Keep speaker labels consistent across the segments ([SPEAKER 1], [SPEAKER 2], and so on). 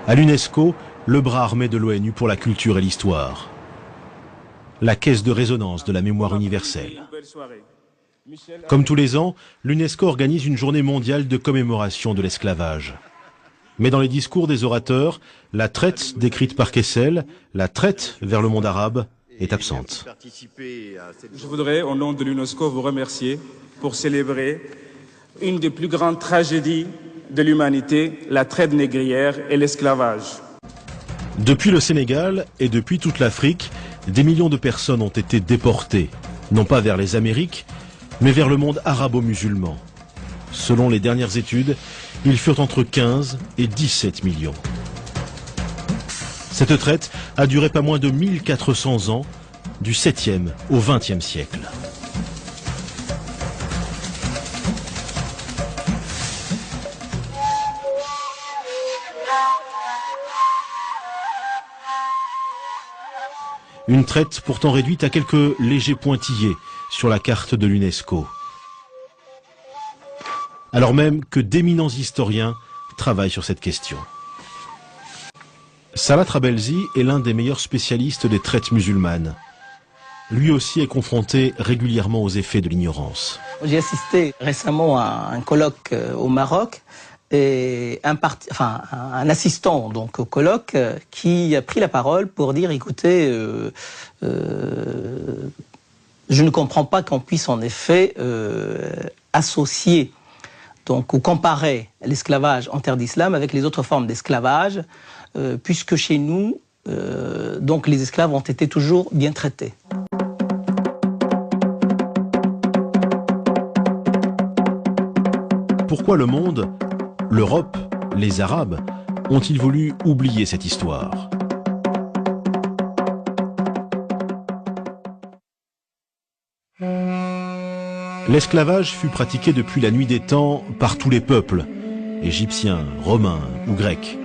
[SPEAKER 1] À l'UNESCO, le bras armé de l'ONU pour la culture et l'histoire. La caisse de résonance de la mémoire universelle. Comme tous les ans, l'UNESCO organise une journée mondiale de commémoration de l'esclavage. Mais dans les discours des orateurs, la traite décrite par Kessel, la traite vers le monde arabe, est absente.
[SPEAKER 2] Je voudrais, au nom de l'UNESCO, vous remercier pour célébrer une des plus grandes tragédies de l'humanité, la traite négrière et l'esclavage.
[SPEAKER 1] Depuis le Sénégal et depuis toute l'Afrique, des millions de personnes ont été déportées, non pas vers les Amériques, mais vers le monde arabo-musulman. Selon les dernières études, ils furent entre 15 et 17 millions. Cette traite a duré pas moins de 1400 ans, du 7e au 20e siècle. Une traite pourtant réduite à quelques légers pointillés sur la carte de l'UNESCO. Alors même que d'éminents historiens travaillent sur cette question. Salah Trabelsi est l'un des meilleurs spécialistes des traites musulmanes. Lui aussi est confronté régulièrement aux effets de l'ignorance.
[SPEAKER 3] J'ai assisté récemment à un colloque au Maroc et un assistant donc au colloque qui a pris la parole pour dire écoutez, je ne comprends pas qu'on puisse en effet associer donc ou comparer l'esclavage en terre d'islam avec les autres formes d'esclavage, puisque chez nous donc les esclaves ont été toujours bien traités.
[SPEAKER 1] Pourquoi le monde, l'Europe, les Arabes, ont-ils voulu oublier cette histoire? L'esclavage fut pratiqué depuis la nuit des temps par tous les peuples, égyptiens, romains ou grecs.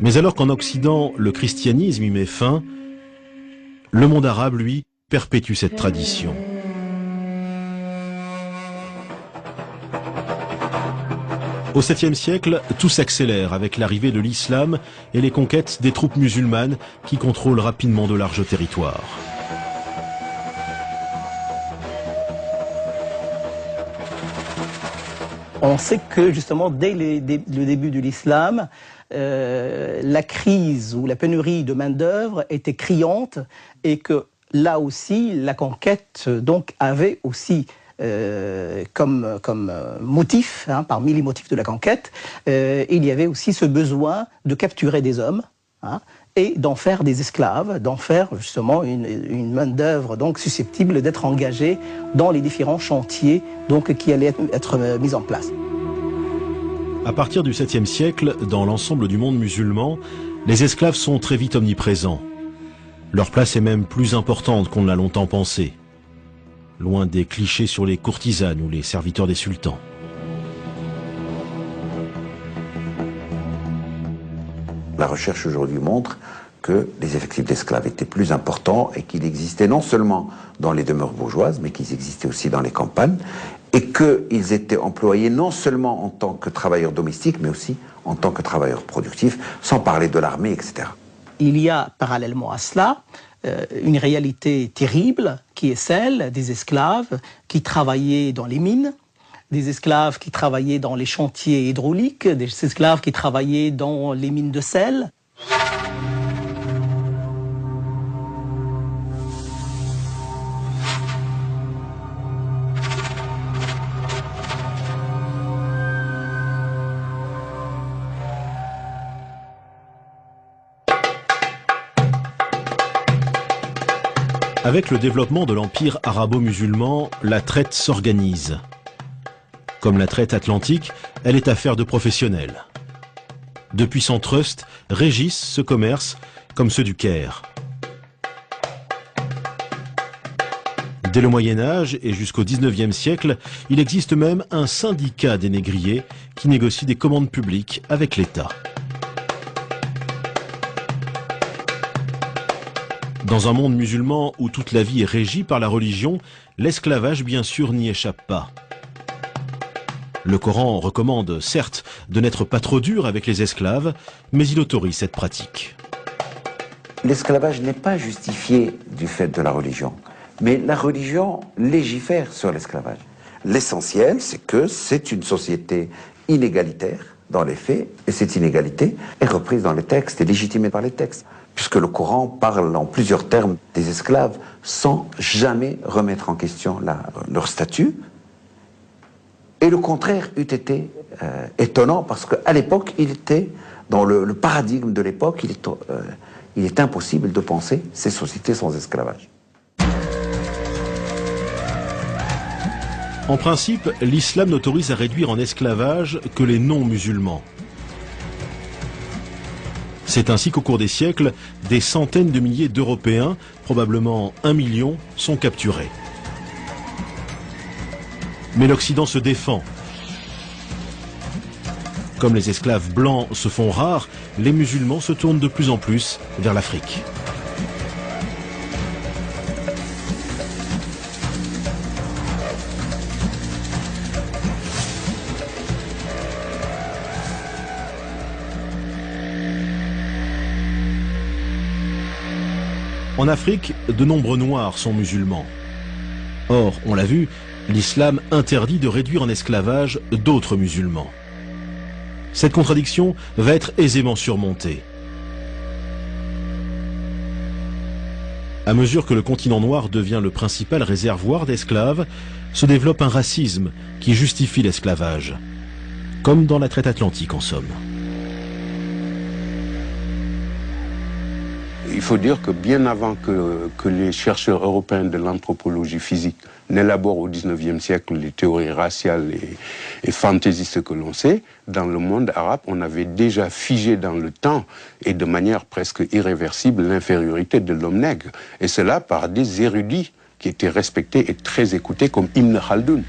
[SPEAKER 1] Mais alors qu'en Occident, le christianisme y met fin, le monde arabe, lui, perpétue cette tradition. Au 7e siècle, tout s'accélère avec l'arrivée de l'islam et les conquêtes des troupes musulmanes qui contrôlent rapidement de larges territoires.
[SPEAKER 3] On sait que justement dès le début de l'islam, la crise ou la pénurie de main-d'œuvre était criante et que là aussi la conquête donc avait aussi comme motif, parmi les motifs de la conquête, il y avait aussi ce besoin de capturer des hommes et d'en faire des esclaves, d'en faire justement une main-d'œuvre donc susceptible d'être engagée dans les différents chantiers donc qui allaient être mis en place.
[SPEAKER 1] À partir du 7e siècle, dans l'ensemble du monde musulman, les esclaves sont très vite omniprésents. Leur place est même plus importante qu'on ne l'a longtemps pensé. Loin des clichés sur les courtisanes ou les serviteurs des sultans.
[SPEAKER 4] La recherche aujourd'hui montre que les effectifs d'esclaves étaient plus importants et qu'il existait non seulement dans les demeures bourgeoises, mais qu'ils existaient aussi dans les campagnes, et qu'ils étaient employés non seulement en tant que travailleurs domestiques, mais aussi en tant que travailleurs productifs, sans parler de l'armée, etc.
[SPEAKER 3] Il y a parallèlement à cela une réalité terrible qui est celle des esclaves qui travaillaient dans les mines, des esclaves qui travaillaient dans les chantiers hydrauliques, des esclaves qui travaillaient dans les mines de sel.
[SPEAKER 1] Avec le développement de l'empire arabo-musulman, la traite s'organise. Comme la traite atlantique, elle est affaire de professionnels. De puissants trusts régissent ce commerce, comme ceux du Caire. Dès le Moyen-Âge et jusqu'au 19e siècle, il existe même un syndicat des négriers qui négocie des commandes publiques avec l'État. Dans un monde musulman où toute la vie est régie par la religion, l'esclavage bien sûr n'y échappe pas. Le Coran recommande, certes, de n'être pas trop dur avec les esclaves, mais il autorise cette pratique.
[SPEAKER 4] L'esclavage n'est pas justifié du fait de la religion, mais la religion légifère sur l'esclavage. L'essentiel, c'est que c'est une société inégalitaire dans les faits, et cette inégalité est reprise dans les textes et légitimée par les textes, puisque le Coran parle en plusieurs termes des esclaves sans jamais remettre en question leur statut. Et le contraire eût été étonnant, parce qu'à l'époque, il était, dans le paradigme de l'époque, il est impossible de penser ces sociétés sans esclavage.
[SPEAKER 1] En principe, l'islam n'autorise à réduire en esclavage que les non-musulmans. C'est ainsi qu'au cours des siècles, des centaines de milliers d'Européens, probablement 1 million, sont capturés. Mais l'Occident se défend. Comme les esclaves blancs se font rares, les musulmans se tournent de plus en plus vers l'Afrique. En Afrique, de nombreux Noirs sont musulmans. Or, on l'a vu, l'islam interdit de réduire en esclavage d'autres musulmans. Cette contradiction va être aisément surmontée. À mesure que le continent noir devient le principal réservoir d'esclaves, se développe un racisme qui justifie l'esclavage, comme dans la traite atlantique en somme.
[SPEAKER 5] Il faut dire que bien avant que les chercheurs européens de l'anthropologie physique n'élaborent au XIXe siècle les théories raciales et fantaisistes que l'on sait, dans le monde arabe, on avait déjà figé dans le temps et de manière presque irréversible l'infériorité de l'homme nègre. Et cela par des érudits qui étaient respectés et très écoutés comme Ibn Khaldoun.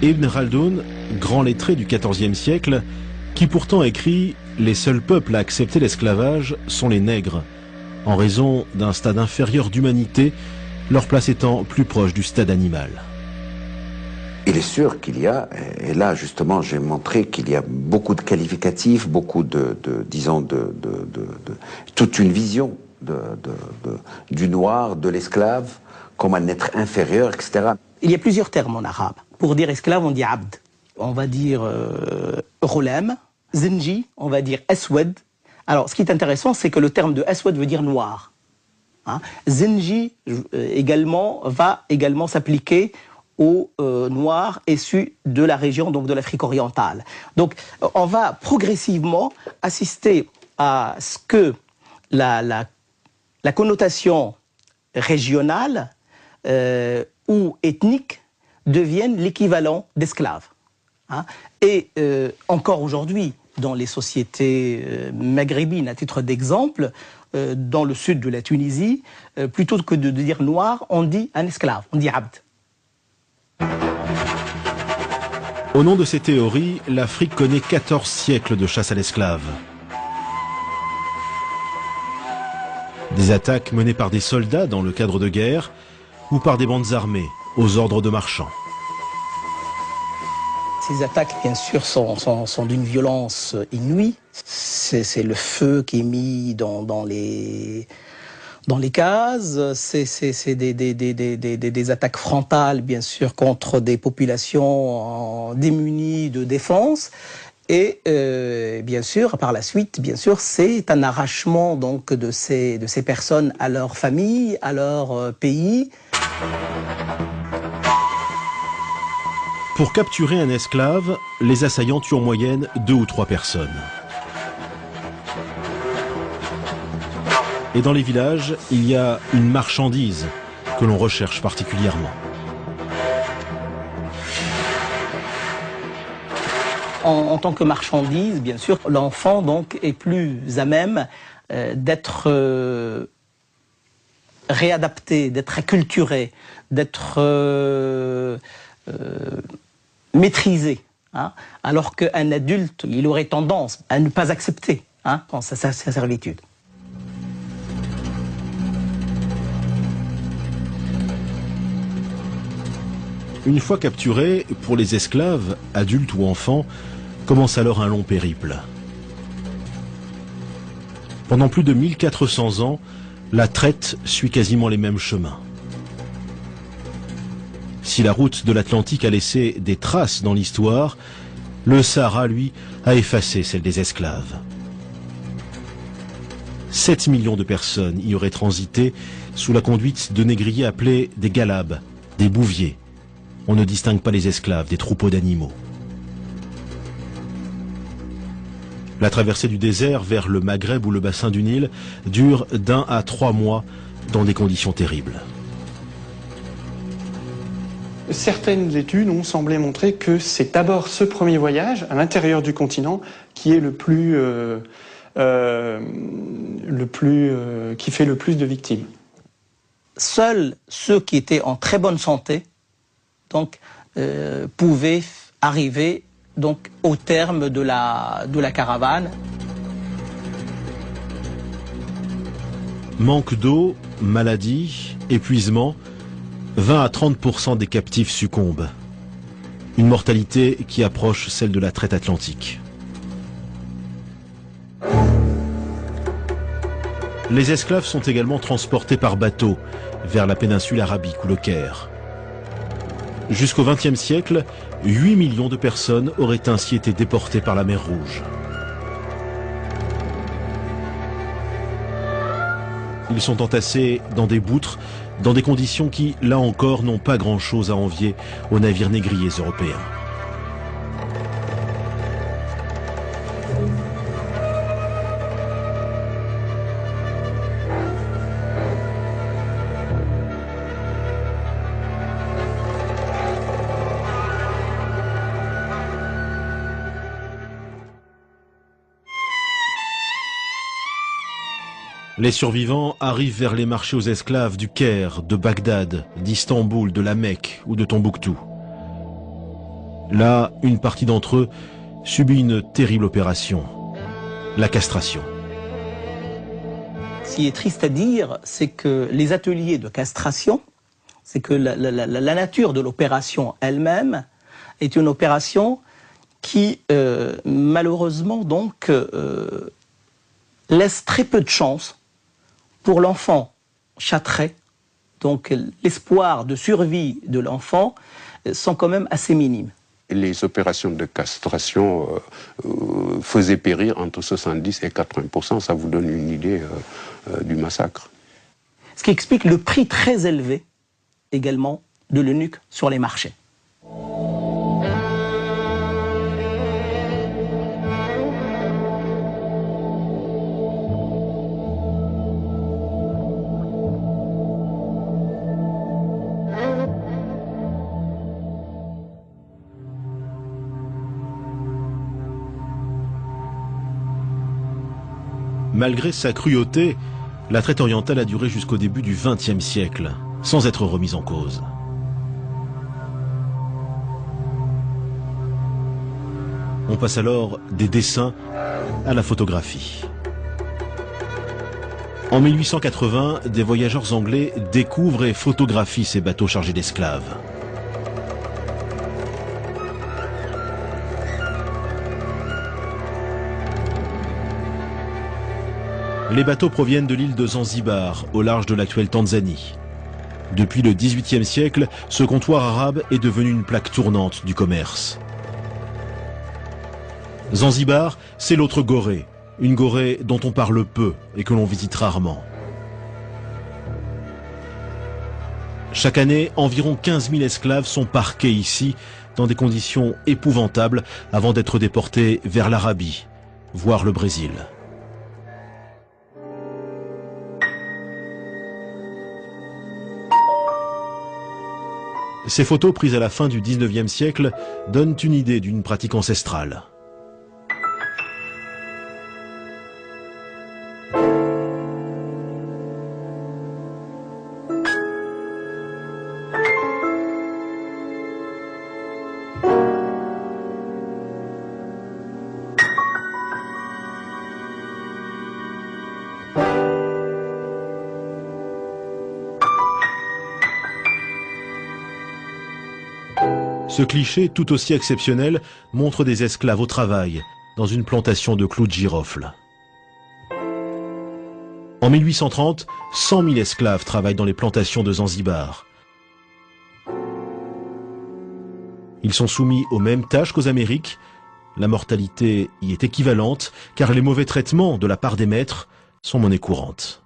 [SPEAKER 1] Ibn Khaldoun, grand lettré du XIVe siècle, qui pourtant écrit « Les seuls peuples à accepter l'esclavage sont les nègres, en raison d'un stade inférieur d'humanité, leur place étant plus proche du stade animal. »
[SPEAKER 4] Il est sûr qu'il y a, et là justement j'ai montré qu'il y a beaucoup de qualificatifs, beaucoup disons toute une vision du noir, de l'esclave, comme un être inférieur, etc.
[SPEAKER 3] Il y a plusieurs termes en arabe. Pour dire esclave, on dit abd. On va dire ghulam, zinji, on va dire aswad. Alors, ce qui est intéressant, c'est que le terme de aswad veut dire noir. Hein? Zinji va également s'appliquer aux noirs issus de la région, donc de l'Afrique orientale. Donc, on va progressivement assister à ce que la connotation régionale ou ethnique devienne l'équivalent d'esclave. Hein? Et encore aujourd'hui, dans les sociétés maghrébines, à titre d'exemple, dans le sud de la Tunisie, plutôt que de dire noir, on dit un esclave, on dit abd.
[SPEAKER 1] Au nom de ces théories, l'Afrique connaît 14 siècles de chasse à l'esclave. Des attaques menées par des soldats dans le cadre de guerre ou par des bandes armées aux ordres de marchands.
[SPEAKER 3] Ces attaques, bien sûr, sont d'une violence inouïe. C'est le feu qui est mis dans les cases. C'est des attaques frontales, bien sûr, contre des populations démunies de défense. Et bien sûr, par la suite, bien sûr, c'est un arrachement donc de ces personnes à leur famille, à leur pays.
[SPEAKER 1] Pour capturer un esclave, les assaillants tuent en moyenne 2 ou 3 personnes. Et dans les villages, il y a une marchandise que l'on recherche particulièrement.
[SPEAKER 3] En tant que marchandise, bien sûr, l'enfant donc est plus à même d'être réadapté, d'être acculturé, d'être maîtrisé, hein, alors qu'un adulte, il aurait tendance à ne pas accepter sa servitude.
[SPEAKER 1] Une fois capturés, pour les esclaves, adultes ou enfants, commence alors un long périple. Pendant plus de 1400 ans, la traite suit quasiment les mêmes chemins. Si la route de l'Atlantique a laissé des traces dans l'histoire, le Sahara, lui, a effacé celle des esclaves. 7 millions de personnes y auraient transité sous la conduite de négriers appelés des galabes, des bouviers. On ne distingue pas les esclaves des troupeaux d'animaux. La traversée du désert vers le Maghreb ou le bassin du Nil dure d'1 à 3 mois dans des conditions terribles.
[SPEAKER 6] Certaines études ont semblé montrer que c'est d'abord ce premier voyage à l'intérieur du continent qui est qui fait le plus de victimes.
[SPEAKER 3] Seuls ceux qui étaient en très bonne santé donc, pouvaient arriver donc, au terme de la caravane.
[SPEAKER 1] Manque d'eau, maladie, épuisement, 20 à 30% des captifs succombent. Une mortalité qui approche celle de la traite atlantique. Les esclaves sont également transportés par bateau vers la péninsule arabique ou le Caire. Jusqu'au XXe siècle, 8 millions de personnes auraient ainsi été déportées par la mer Rouge. Ils sont entassés dans des boutres, dans des conditions qui, là encore, n'ont pas grand-chose à envier aux navires négriers européens. Les survivants arrivent vers les marchés aux esclaves du Caire, de Bagdad, d'Istanbul, de la Mecque ou de Tombouctou. Là, une partie d'entre eux subit une terrible opération, la castration.
[SPEAKER 3] Ce qui est triste à dire, c'est que les ateliers de castration, c'est que la nature de l'opération elle-même est une opération qui, malheureusement, donc, laisse très peu de chance pour l'enfant châtré. Donc l'espoir de survie de l'enfant sont quand même assez minimes.
[SPEAKER 5] Les opérations de castration faisaient périr entre 70 et 80%. Ça vous donne une idée du massacre.
[SPEAKER 3] Ce qui explique le prix très élevé également de l'eunuque sur les marchés.
[SPEAKER 1] Malgré sa cruauté, la traite orientale a duré jusqu'au début du XXe siècle, sans être remise en cause. On passe alors des dessins à la photographie. En 1880, des voyageurs anglais découvrent et photographient ces bateaux chargés d'esclaves. Les bateaux proviennent de l'île de Zanzibar, au large de l'actuelle Tanzanie. Depuis le XVIIIe siècle, ce comptoir arabe est devenu une plaque tournante du commerce. Zanzibar, c'est l'autre Gorée, une Gorée dont on parle peu et que l'on visite rarement. Chaque année, environ 15 000 esclaves sont parqués ici, dans des conditions épouvantables, avant d'être déportés vers l'Arabie, voire le Brésil. Ces photos prises à la fin du XIXe siècle donnent une idée d'une pratique ancestrale. Ce cliché, tout aussi exceptionnel, montre des esclaves au travail, dans une plantation de clous de girofle. En 1830, 100 000 esclaves travaillent dans les plantations de Zanzibar. Ils sont soumis aux mêmes tâches qu'aux Amériques. La mortalité y est équivalente, car les mauvais traitements de la part des maîtres sont monnaie courante.